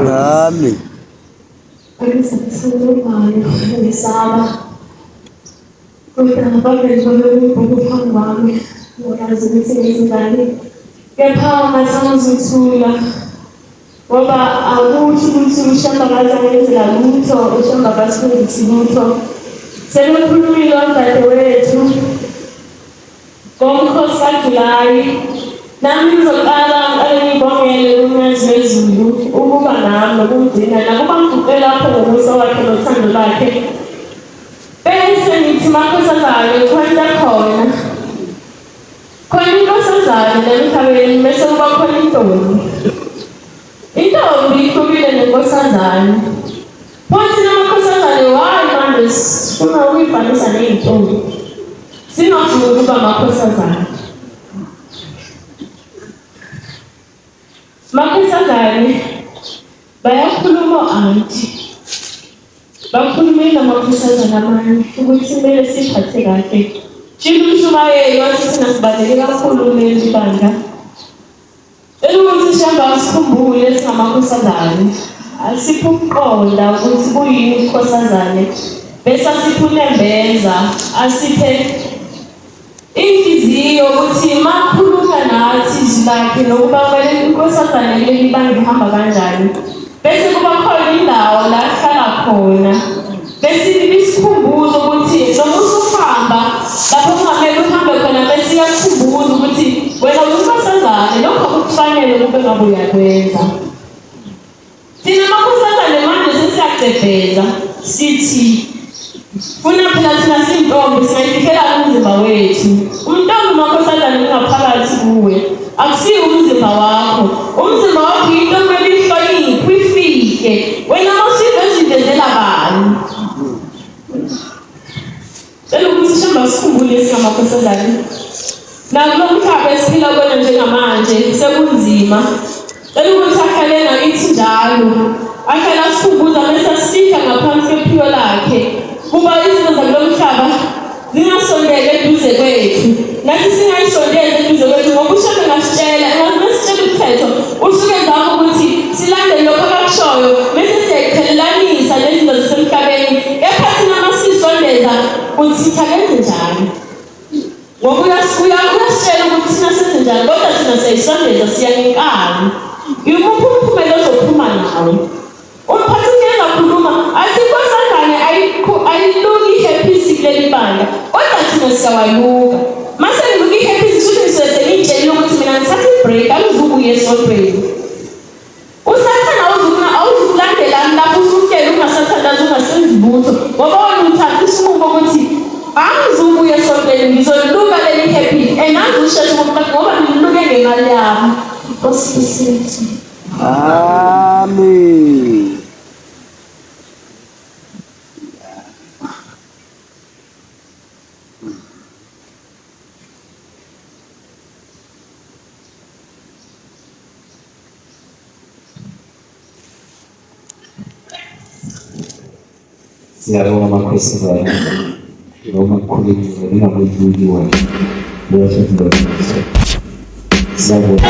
Nami. Kepha masangazuthula ngoba akuthi ukuthi ushambakazi angenzela lutho ushambakazi kwenzi lutho sekukhulumile udadewethu ngomkhosi kaJulayi nami ngizoqala ngibongele uMazi wezulu ukuba nami ukugcina nakuba ngiguqe lapho ngomusa wakhe nothando lwakhe bese ngithi makhosazane kwenta khona inkosazane emhlabeni bese kuba khona intombi ikhulile nenkosazane futhi namakhosazane wayi manje sifuna ukuyibhalisa ney'ntombi singafuni ukuba amakhosazana. Amakhosazane bayakhuluma anti bakhulume namakhosazana amanye ukuthi kumele siphathe kahle. Shilo umshumayeli wathi sinasibaleke kakhulu leli bandla. Ukuthi shamba sikhumbule singamakhosazane. Asipho ukuqonda ukuthi kuyini ubukhosazane. Bese siphunembeza asiphe inhliziyo ukuthi makhuluma nathi izilakhe nokuba kumele unkosazane leli banga ihamba kanjani. Bese kuba khona indawo la hlala khona. Bese bisikhumbuza ukuthi noma usufamba lapho kungamele uhambe khona bese iyakukhumbuza ukuthi wena unkosazane lokho kufanele kube ngabe uyakwenza. Thina amakhosazane manje sesiyacebheza sithi funa phela thina sintombi siyayifikela umzimba wethu. Umntombi umakhosazane ungaphakathi kuwe akusiyo umzimba wakho. Umzimba wakho into kumele ihloniphe uyifike. Wena mawusivezela bani? Cela ukuthi shamba sikhumbule singamakhosazane. Nakulo mhlaba esiphila kuwona njengamanje sekunzima. Cela ukuthi ahlale ngakithi njalo. Ahlala sikhumbuza bese sifika ngaphansi kwephiwo lakhe. Kuba izinto zakulo mhlaba zingasondele eduze kwethu. Nathi singayisondeze eduze kwethu ngoba ushaka ngasitshela ngasitshela umthetho. Usuke zakho ukuthi silandele lokho abakushoyo bese siyayiqhelelanisa nezinto zasemhlabeni. Kepha thina masisondeza ukuthi sithakenze njani. Ngoba uyasitshela ukuthi thina senze njani kodwa thina siyayisondeza siyanikana. Yimuphi umphumela ozophuma nawe? Umphathi uyakhuluma athi nkosazane ayiluki ihephisi kuleli bandla kodwa thina siyawaluka. Mase ngiluka ihephisi futhi sesengitshela ukuthi mina ngithatha ibreak angizukuya esontweni. Usathana awuzukulandela lapho usukela ungasathandaza ungasenzi lutho ngoba wena uthatha isinqumo ukuthi angizukuya esontweni ngizoluka leli ihephisi angizusheshe ngoba ngiluke ngemali yami. Nkosi. Amen. Siyabonga amakhosazane noma kukhulekile ningabuyiwa lo siyabonga.